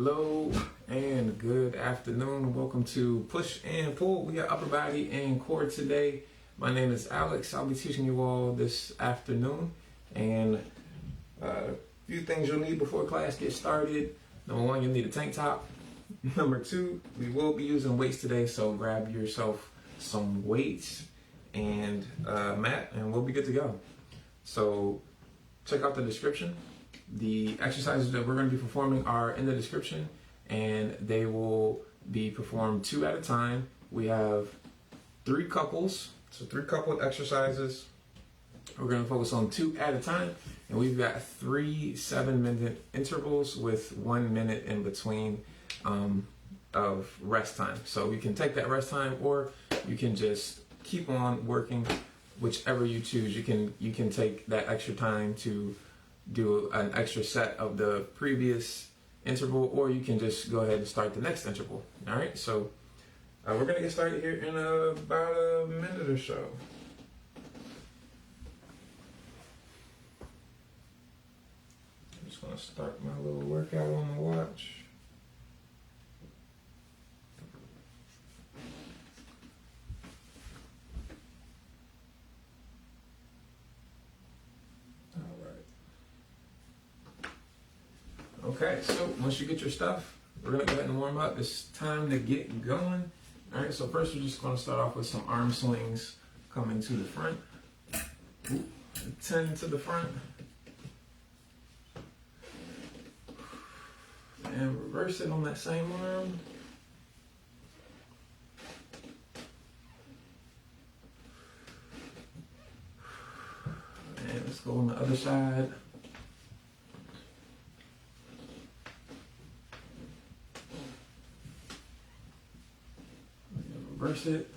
Hello and good afternoon. Welcome to Push and Pull. We got upper body and core today. My name is Alex. I'll be teaching you all this afternoon. And a few things you'll need before class gets started. Number one, you'll need a tank top. Number two, we will be using weights today, so grab yourself some weights and a mat, and we'll be good to go. So check out the description. The exercises that we're going to be performing are in the description, and they will be performed 2 at a time. We have 3 couples, so 3 coupled exercises. We're going to focus on 2 at a time, and we've got 3 7-minute intervals with 1 minute in between of rest time. So you can take that rest time, or you can just keep on working, whichever you choose. You can take that extra time to do an extra set of the previous interval, or you can just go ahead and start the next interval. All right, so we're gonna get started here in about a minute or so. I'm just gonna start my little workout on the watch. Okay, so once you get your stuff, we're gonna go ahead and warm up. It's time to get going. All right, so first we're just gonna start off with some arm swings coming to the front. 10 to the front. And reverse it on that same arm. And let's go on the other side. Reverse it.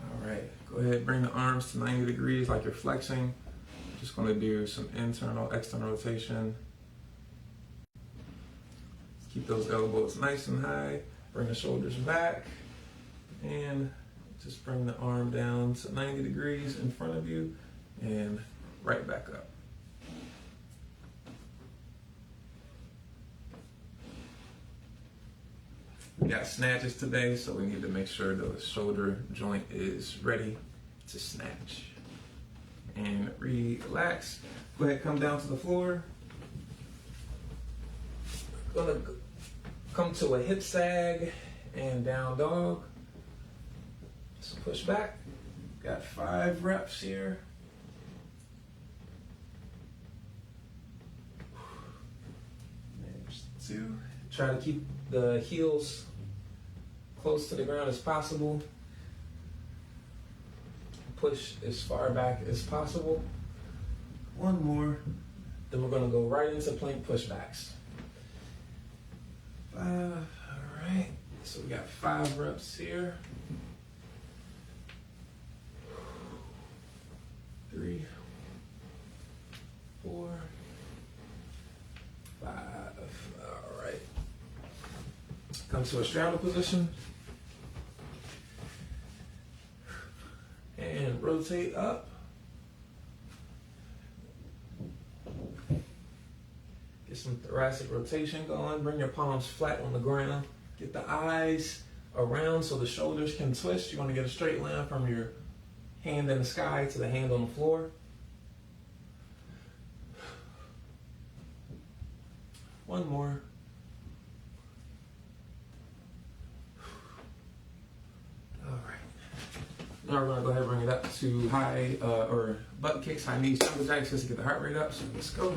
All right, go ahead, bring the arms to 90 degrees like you're flexing. Just going to do some internal, external rotation. Keep those elbows nice and high. Bring the shoulders back. And just bring the arm down to 90 degrees in front of you and right back up. We got snatches today, so we need to make sure the shoulder joint is ready to snatch. And relax. Go ahead, come down to the floor. Gonna come to a hip sag and down dog. So push back. Got 5 reps here. There's 2. Try to keep the heels close to the ground as possible. Push as far back as possible. 1 more. Then we're going to go right into plank pushbacks. 5. All right. So we got 5 reps here. 3, 4, 5. All right. Come to a straddle position. And rotate up. Get some thoracic rotation going. Bring your palms flat on the ground. Get the eyes around so the shoulders can twist. You want to get a straight line from your hand in the sky to the hand on the floor. 1 more. Now we're going to go ahead and bring it up to high or butt kicks, high knees, jumping jacks, just to get the heart rate up. So let's go.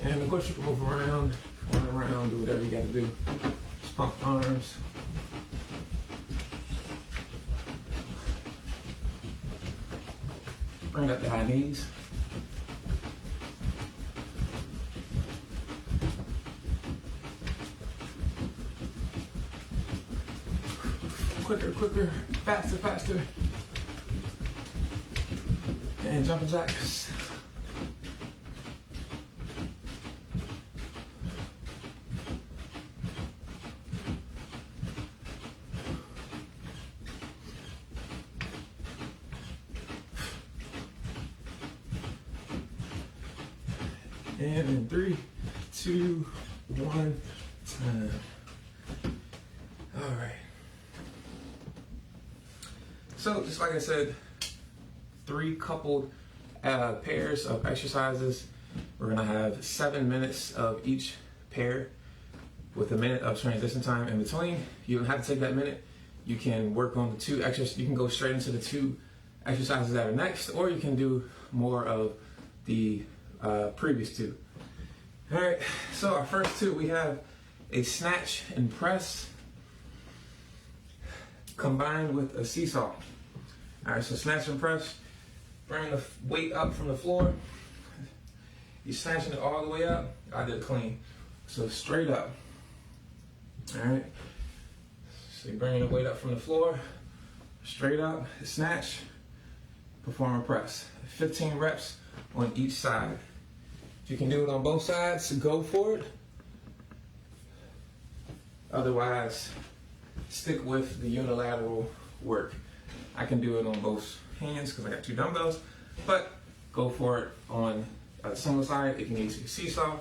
And of course you can move around, run around, do whatever you got to do. Just pump arms. Bring up the high knees. Quicker, faster. And jumping jacks. And in 3, 2, 1, time. All right. So just like I said, 3 coupled pairs of exercises. We're gonna have 7 minutes of each pair with a minute of transition time in between. You don't have to take that minute. You can work on the 2 exercises. You can go straight into the 2 exercises that are next, or you can do more of the previous 2. All right, so our first 2, we have a snatch and press combined with a seesaw. All right, so snatch and press, bring the weight up from the floor. You're snatching it all the way up. I did clean. So straight up. All right. So you're bringing the weight up from the floor, straight up, snatch, perform a press. 15 reps on each side. If you can do it on both sides, go for it. Otherwise, stick with the unilateral work. I can do it on both hands because I got 2 dumbbells, but go for it on a single side. If you need to seesaw,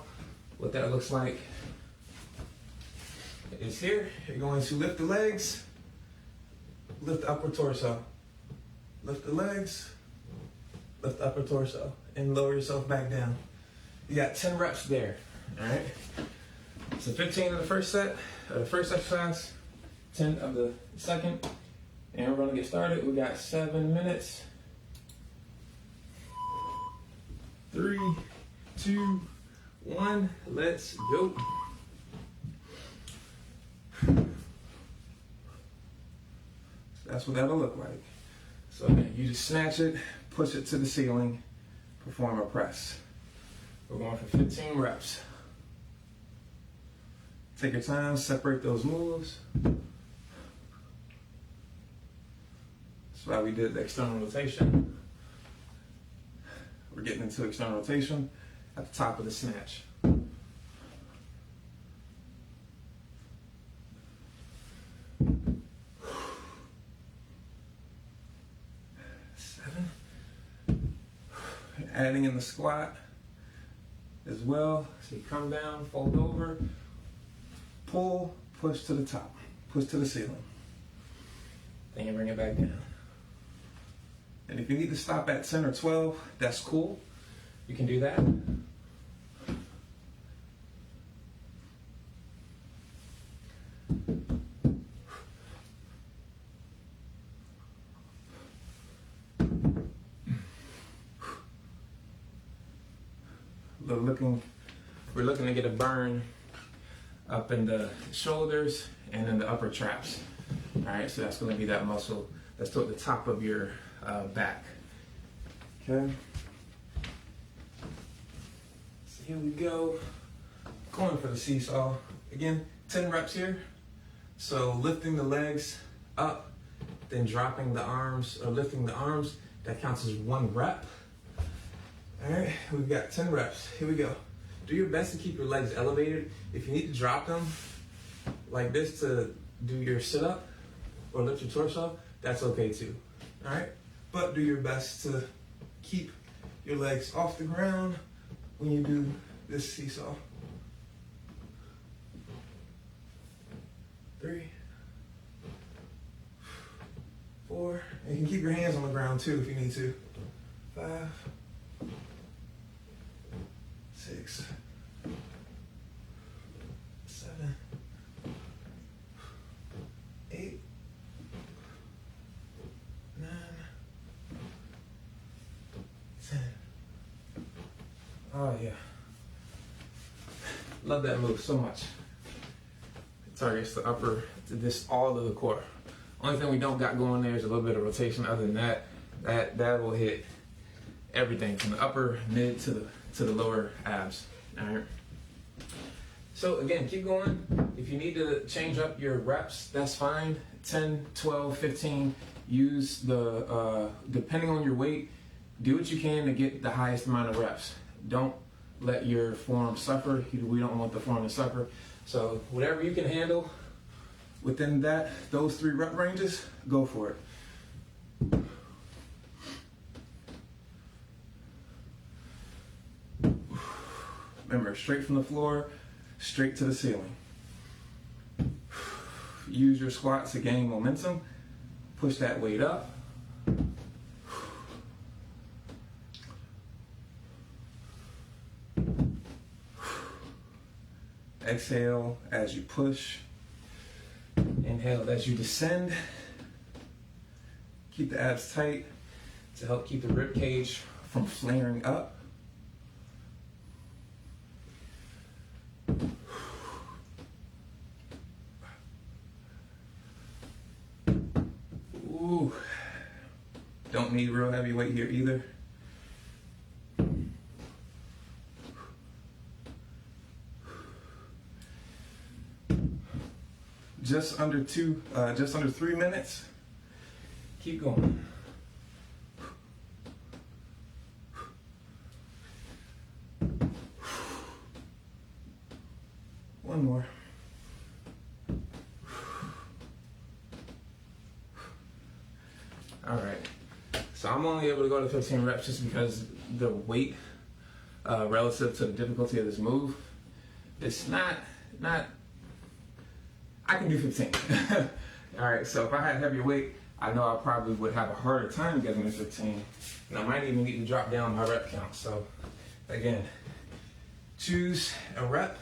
what that looks like is here. You're going to lift the legs, lift the upper torso, lift the legs, lift the upper torso, and lower yourself back down. You got 10 reps there, all right? So 15 of the first set, the first exercise, 10 of the second, and we're gonna get started. We got 7 minutes. 3, 2, 1, let's go. That's what that'll look like. So again, you just snatch it, push it to the ceiling, perform a press. We're going for 15 reps. Take your time, separate those moves. That's why we did the external rotation. We're getting into external rotation at the top of the snatch. 7. Adding in the squat as well. So you come down, fold over, pull, push to the top, push to the ceiling. Then you bring it back down. And if you need to stop at 10 or 12, that's cool. You can do that. We're looking to get a burn up in the shoulders and in the upper traps. All right, so that's going to be that muscle that's toward the top of your back. Okay. So here we go. Going for the seesaw. Again, 10 reps here. So lifting the legs up, then dropping the arms, or lifting the arms, that counts as 1 rep. All right, we've got 10 reps. Here we go. Do your best to keep your legs elevated. If you need to drop them like this to do your sit-up or lift your torso, that's okay too. All right, but do your best to keep your legs off the ground when you do this seesaw. 3, 4, and you can keep your hands on the ground too if you need to. 5, 6, 7, 8, 9, 10. Oh yeah. Love that move so much. It targets the upper, this all of the core. Only thing we don't got going there is a little bit of rotation. Other than that, that will hit everything from the upper, mid to the lower abs. All right. So again, keep going. If you need to change up your reps, that's fine. 10, 12, 15. Use the, depending on your weight, do what you can to get the highest amount of reps. Don't let your form suffer. We don't want the form to suffer. So whatever you can handle within those 3 rep ranges, go for it. Remember, straight from the floor, straight to the ceiling. Use your squats to gain momentum. Push that weight up. Exhale as you push. Inhale as you descend. Keep the abs tight to help keep the rib cage from flaring up. Ooh. Don't need real heavy weight here either. Just under 3 minutes. Keep going. One more. All right. So I'm only able to go to 15 reps just because the weight relative to the difficulty of this move, it's not. I can do 15. All right, so if I had heavier weight, I know I probably would have a harder time getting to 15. And I might even need to drop down my rep count. So again, choose a rep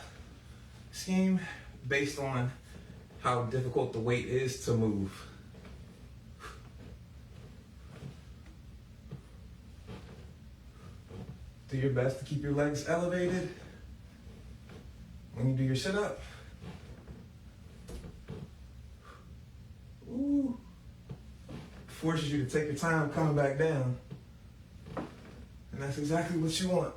scheme based on how difficult the weight is to move. Do your best to keep your legs elevated when you do your sit-up. Ooh. Forces you to take your time coming back down. And that's exactly what you want.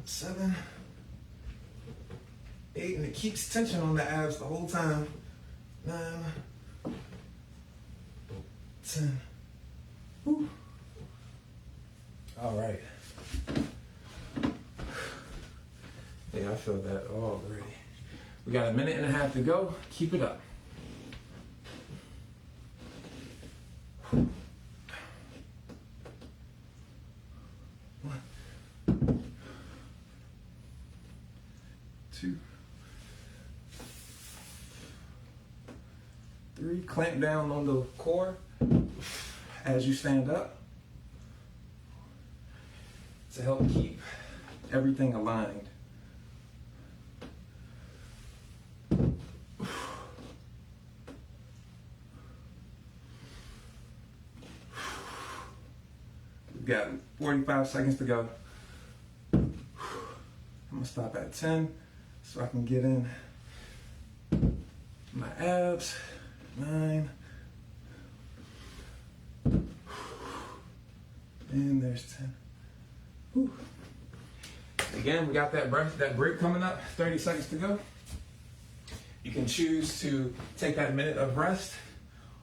7, 8, and it keeps tension on the abs the whole time. 9, 10. Woo. All right. Yeah, I feel that already. We got a minute and a half to go. Keep it up. One, 2, 3. Clamp down on the core as you stand up to help keep everything aligned. We've got 45 seconds to go. I'm gonna stop at 10 so I can get in my abs. 9. And there's 10. Whew. Again, we got that break coming up. 30 seconds to go. You can choose to take that minute of rest,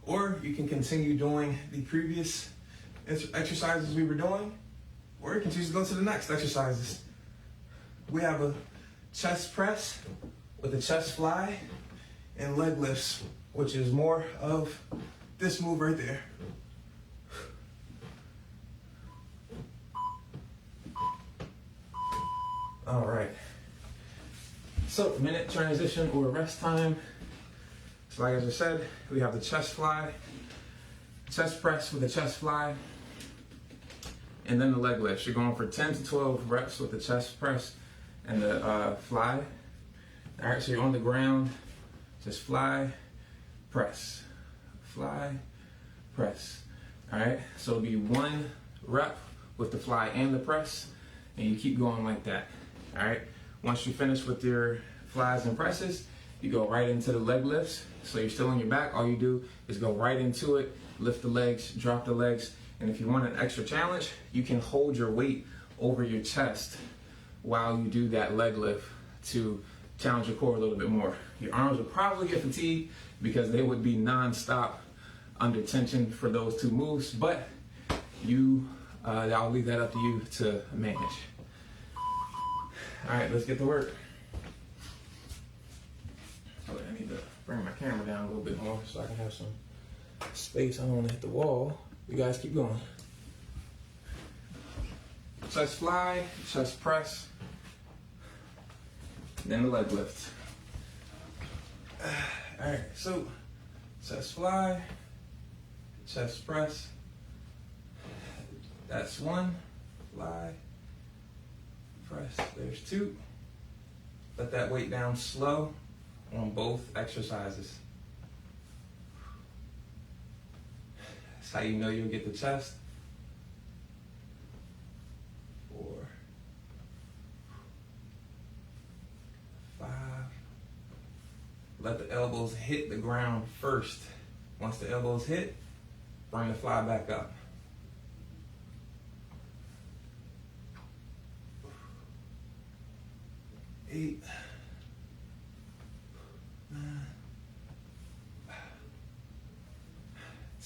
or you can continue doing the previous exercises we were doing, or you can choose to go to the next exercises. We have a chest press with a chest fly and leg lifts, which is more of this move right there. All right. So, minute transition or rest time. So like I just said, we have the chest fly, chest press with the chest fly, and then the leg lifts. You're going for 10 to 12 reps with the chest press and the fly. All right, so you're on the ground, just fly, press, fly, press. All right, so it'll be 1 rep with the fly and the press, and you keep going like that. All right, once you finish with your flies and presses, you go right into the leg lifts. So you're still on your back, all you do is go right into it, lift the legs, drop the legs, and if you want an extra challenge, you can hold your weight over your chest while you do that leg lift to challenge your core a little bit more. Your arms will probably get fatigued because they would be non-stop under tension for those 2 moves, but I'll leave that up to you to manage. All right, let's get to work. I need to bring my camera down a little bit more so I can have some space. I don't want to hit the wall. You guys keep going. chest fly, chest press, then the leg lift. All right, so chest fly, chest press. That's one, fly, press. There's two. Let that weight down slow on both exercises. That's how you know you'll get the chest. 4, 5. Let the elbows hit the ground first. Once the elbows hit, bring the fly back up. 8, 9,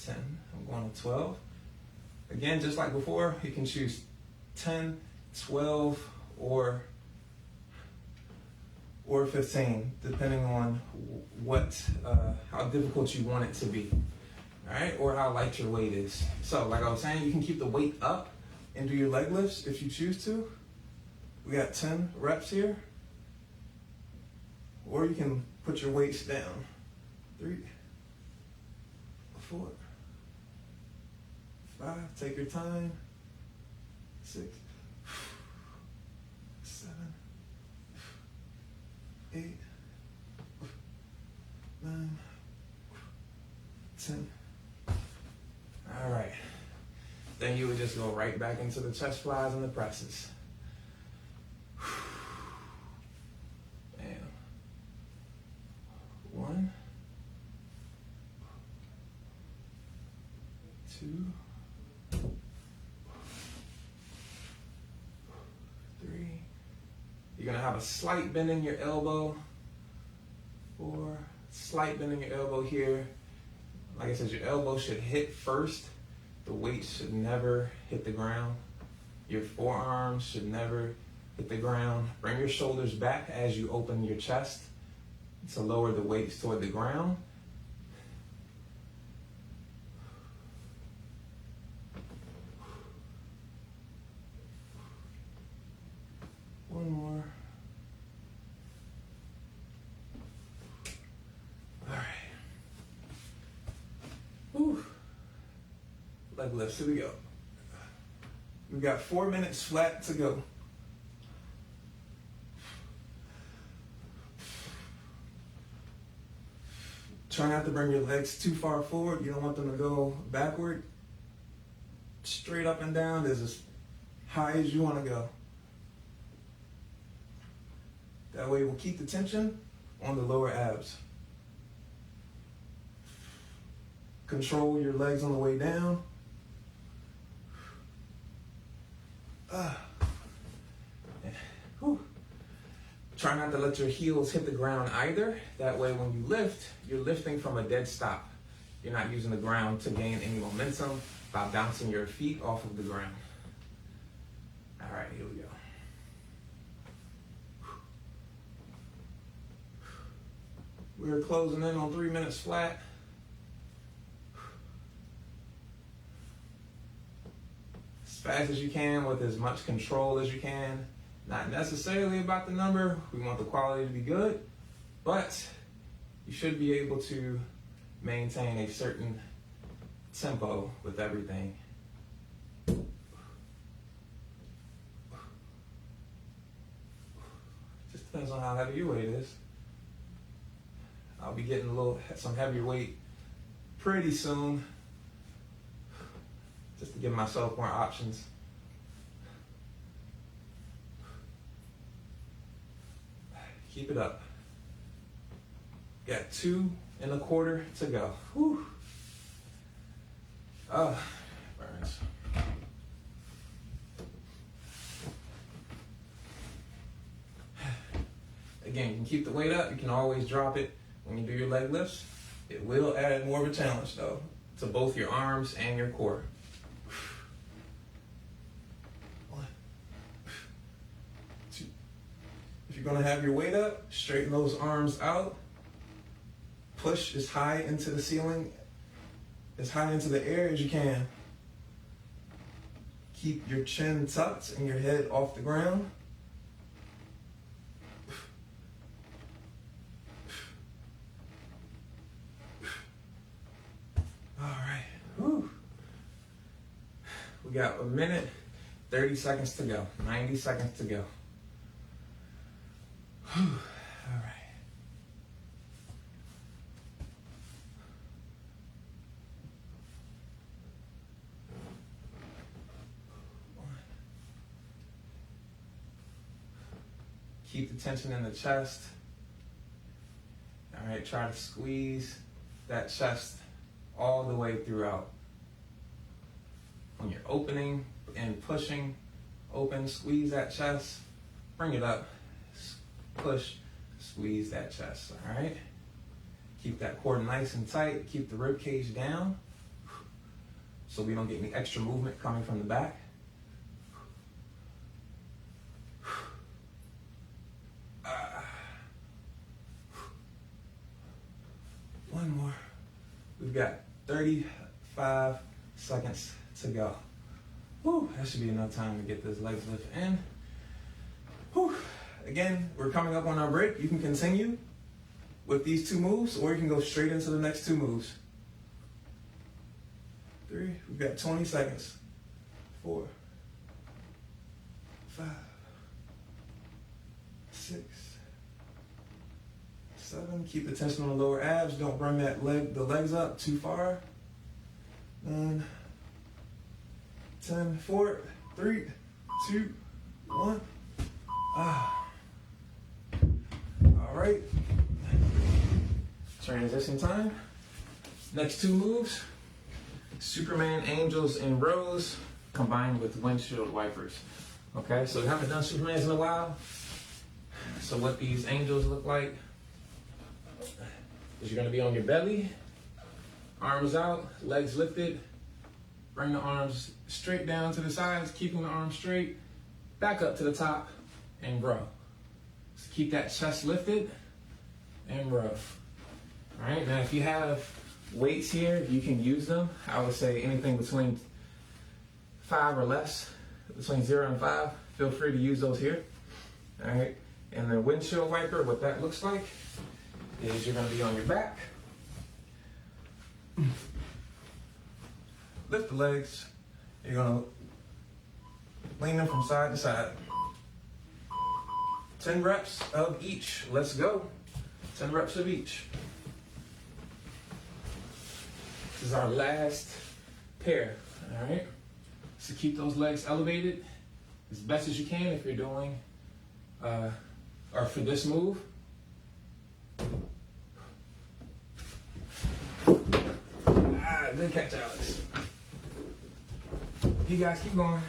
10. I'm going to 12. Again, just like before, you can choose 10, 12, or 15, depending on how difficult you want it to be. All right, or how light your weight is. So, like I was saying, you can keep the weight up and do your leg lifts if you choose to. We got 10 reps here. Or you can put your weights down. 3, 4, 5. Take your time. 6, 7, 8, 9, 10. All right. Then you would just go right back into the chest flies and the presses. And 1, 2, 3. You're gonna have a slight bend in your elbow. 4, slight bend in your elbow here. Like I said, your elbow should hit first. The weight should never hit the ground. Your forearms should never hit the ground. Bring your shoulders back as you open your chest to lower the weights toward the ground. One more. All right. Whew. Leg lifts, here we go. We've got 4 minutes flat to go. Try not to bring your legs too far forward. You don't want them to go backward. Straight up and down is as high as you want to go. That way we'll keep the tension on the lower abs. Control your legs on the way down. Try not to let your heels hit the ground either. That way when you lift, you're lifting from a dead stop. You're not using the ground to gain any momentum by bouncing your feet off of the ground. All right, here we go. We're closing in on 3 minutes flat. As fast as you can with as much control as you can. Not necessarily about the number. We want the quality to be good, but you should be able to maintain a certain tempo with everything. Just depends on how heavy your weight is. I'll be getting some heavier weight pretty soon, just to give myself more options. Keep it up. Got 2 1/4 to go. Whew. Burns. Again, you can keep the weight up. You can always drop it when you do your leg lifts. It will add more of a challenge, though, to both your arms and your core. 1, 2. If you're going to have your weight up, straighten those arms out. Push as high into the ceiling, as high into the air as you can. Keep your chin tucked and your head off the ground. All right. Whew. We got a minute, 30 seconds to go, 90 seconds to go. Whew. All right. Keep the tension in the chest. All right, try to squeeze that chest all the way throughout. When you're opening and pushing, open, squeeze that chest, bring it up, push, squeeze that chest, all right? Keep that core nice and tight, keep the rib cage down so we don't get any extra movement coming from the back. One more. We've got 35 seconds to go. Whew, that should be enough time to get this legs lift in. Whew. Again, we're coming up on our break. You can continue with these two moves, or you can go straight into the next two moves. 3, we've got 20 seconds. 4, 5, 6, 7. Keep the tension on the lower abs. Don't bring the legs up too far. 9, 10, 4, 3, 2, 1. All right. Transition time. Next two moves. Superman, angels, and rows combined with windshield wipers. Okay, so we haven't done Supermans in a while. So what these angels look like is you're gonna be on your belly, arms out, legs lifted. Bring the arms straight down to the sides, keeping the arms straight, back up to the top, and row. So keep that chest lifted and row. All right, now if you have weights here, you can use them. I would say anything between 5 or less, between 0 and 5, feel free to use those here. All right, and the windshield wiper, what that looks like is you're gonna be on your back. Lift the legs. You're gonna lean them from side to side. 10 reps of each. Let's go. 10 reps of each. This is our last pair, all right? So keep those legs elevated as best as you can if you're doing, or for this move. Good catch, Alex. You guys keep going.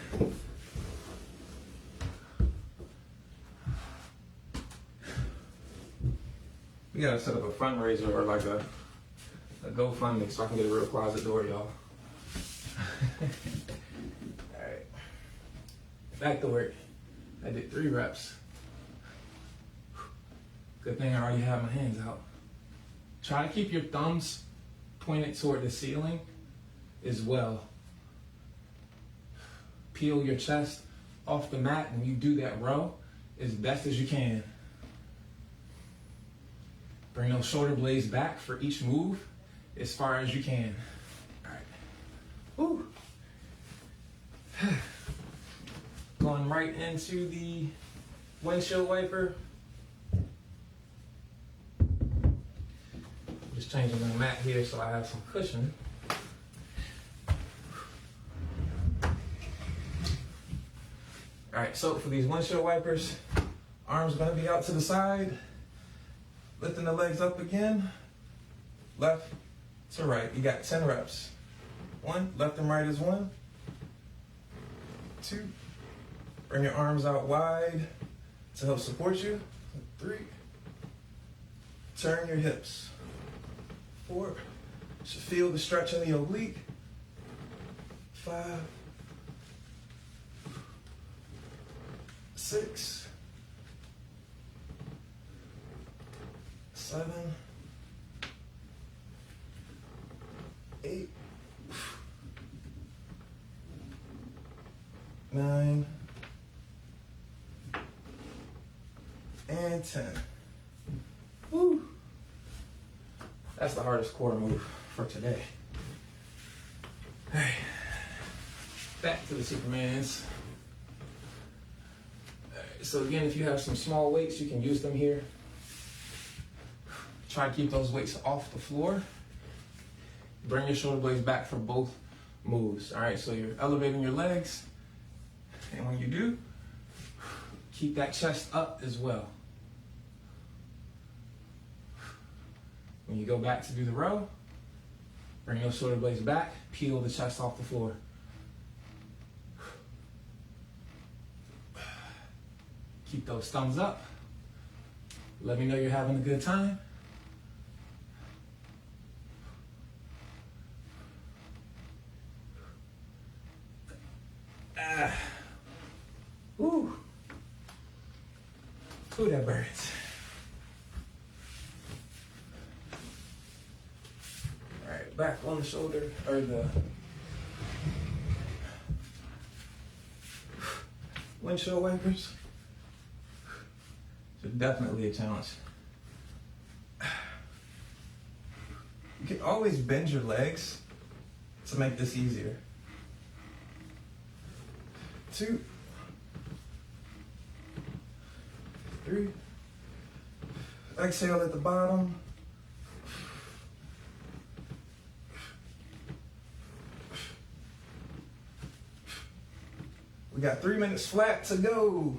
We gotta set up a fundraiser or like a GoFundMe so I can get a real closet door, y'all. Alright. Back to work. I did 3 reps. Good thing I already have my hands out. Try to keep your thumbs pointed toward the ceiling as well. Peel your chest off the mat and you do that row as best as you can. Bring those shoulder blades back for each move as far as you can. All right. Woo. Going right into the windshield wiper. Just changing my mat here so I have some cushion. All right, so for these windshield wipers, arms gonna be out to the side, lifting the legs up again, left to right. You got 10 reps. 1, left and right is 1. 2, bring your arms out wide to help support you. 3, turn your hips. 4, should feel the stretch in the oblique. 5, 6, 7, 8, and 10. Woo. That's the hardest core move for today. All right. Back to the Supermans. All right. So again, if you have some small weights, you can use them here. Try to keep those weights off the floor. Bring your shoulder blades back for both moves. All right, so you're elevating your legs. And when you do, keep that chest up as well. When you go back to do the row, bring those shoulder blades back, peel the chest off the floor. Keep those thumbs up. Let me know you're having a good time. Ooh. Ooh, that burns. All right, back on the shoulder, or the windshield wipers. So definitely a challenge. You can always bend your legs to make this easier. 2, 3. Exhale at the bottom. We got 3 minutes flat to go.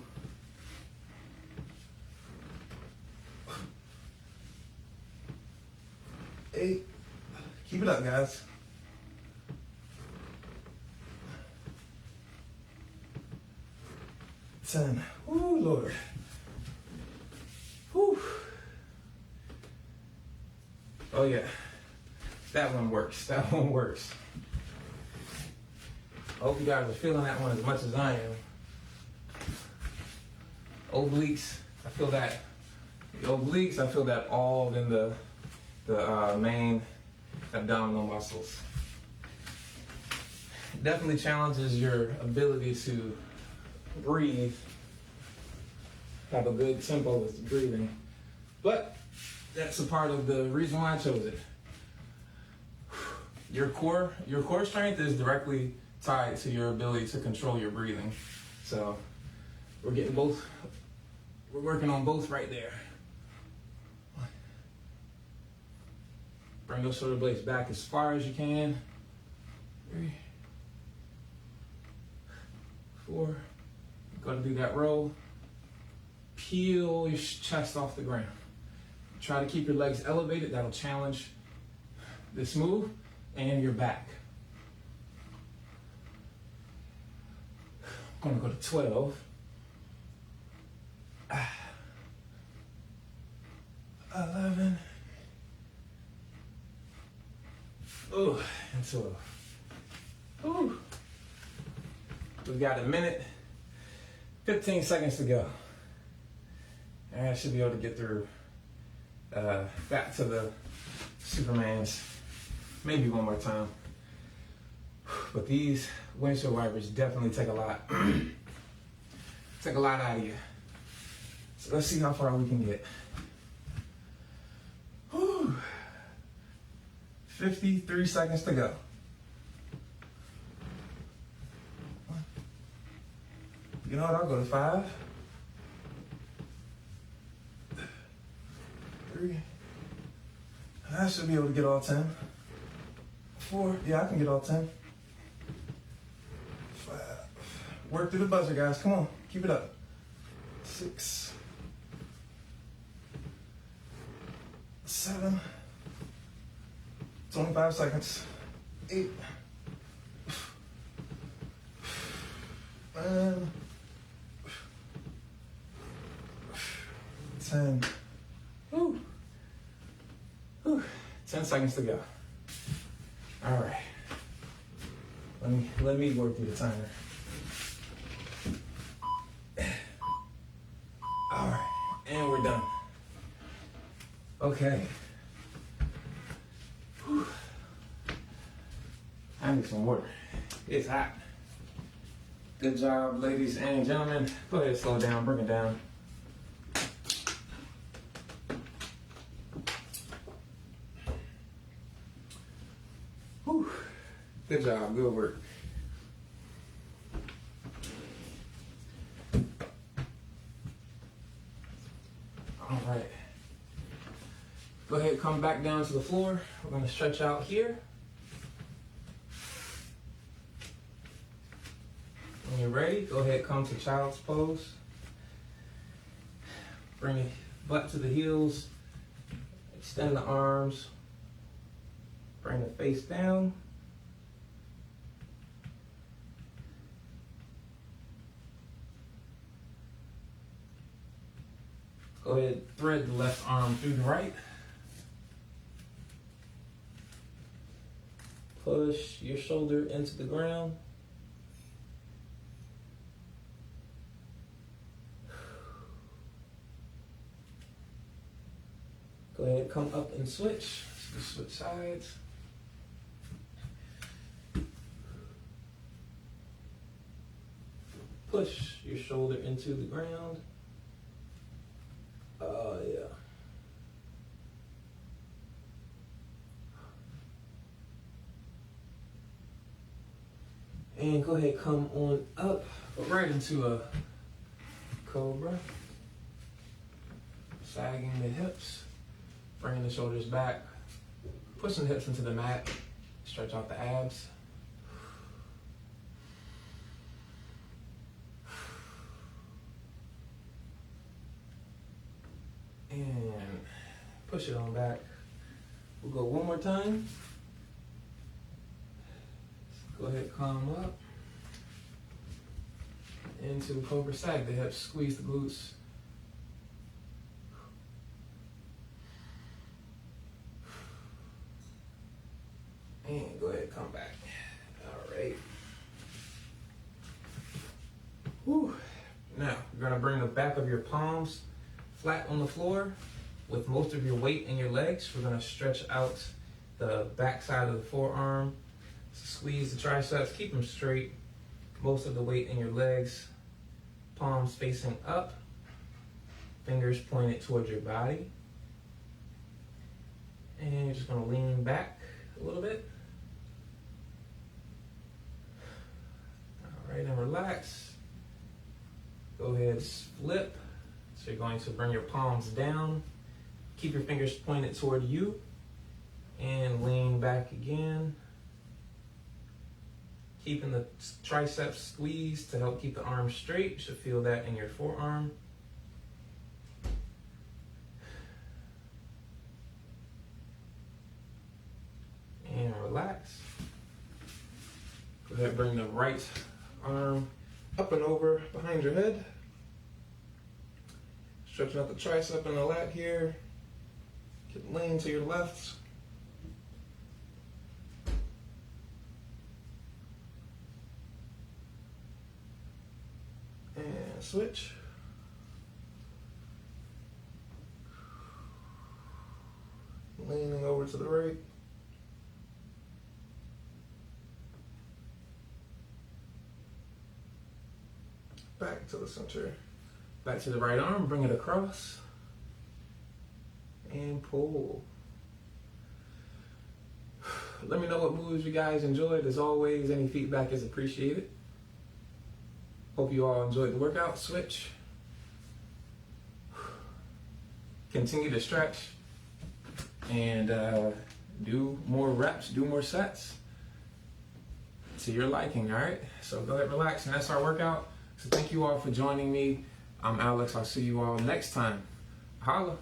8. Keep it up, guys. 10. Ooh, Lord. Whew. Oh yeah, that one works. That one works. I hope you guys are feeling that one as much as I am. Obliques, I feel that. The obliques, I feel that all in the main abdominal muscles. Definitely challenges your ability to breathe, have a good tempo with breathing, but that's a part of the reason why I chose it. Your core strength is directly tied to your ability to control your breathing. So we're working on both right there. Bring those shoulder blades back as far as you can. 3, 4. Go to do that roll. Peel your chest off the ground. Try to keep your legs elevated. That'll challenge this move and your back. I'm gonna go to 12. 11. Oh, and 12. Ooh. We've got a minute, 15 seconds to go. And I should be able to get through back to the Supermans maybe one more time. But these windshield wipers definitely take a lot. Take a lot out of you. So let's see how far we can get. Whew. 53 seconds to go. You know what, I'll go to 5. 3. I should be able to get all 10. 4, yeah, I can get all 10. 5. Work through the buzzer, guys, come on, keep it up. 6. 7. 25 seconds. 8. 9. 10. Woo. Whew. 10 seconds to go. All right. Let me work through the timer. All right, and we're done. Okay. Whew. I need some water. It's hot. Good job, ladies and gentlemen. Go ahead, slow down, bring it down. Good job, good work. All right. Go ahead, come back down to the floor. We're gonna stretch out here. When you're ready, go ahead, come to child's pose. Bring the butt to the heels. Extend the arms. Bring the face down. Go ahead, thread the left arm through the right. Push your shoulder into the ground. Go ahead, come up and switch. Just switch sides. Push your shoulder into the ground. Oh, yeah. And go ahead, come on up, right into a cobra. Sagging the hips, bringing the shoulders back, pushing the hips into the mat, stretch out the abs. And push it on back. We'll go one more time. Go ahead, come up. Into cobra, sag the hips, squeeze the glutes. And go ahead, come back. All right. Whew. Now, you're gonna bring the back of your palms flat on the floor with most of your weight in your legs. We're gonna stretch out the back side of the forearm. Squeeze the triceps, keep them straight. Most of the weight in your legs. Palms facing up. Fingers pointed towards your body. And you're just gonna lean back a little bit. All right, and relax. Go ahead, flip. So you're going to bring your palms down. Keep your fingers pointed toward you. And lean back again. Keeping the triceps squeezed to help keep the arms straight. You should feel that in your forearm. And relax. Go ahead, bring the right arm up and over behind your head. Stretching out the tricep and the lat here. Lean to your left. And switch. Leaning over to the right. Back to the center. Back to the right arm, bring it across. And pull. Let me know what moves you guys enjoyed. As always, any feedback is appreciated. Hope you all enjoyed the workout. Switch. Continue to stretch. And do more reps, do more sets to your liking, all right? So go ahead, relax, and that's our workout. So thank you all for joining me. I'm Alex. I'll see you all next time. Holla.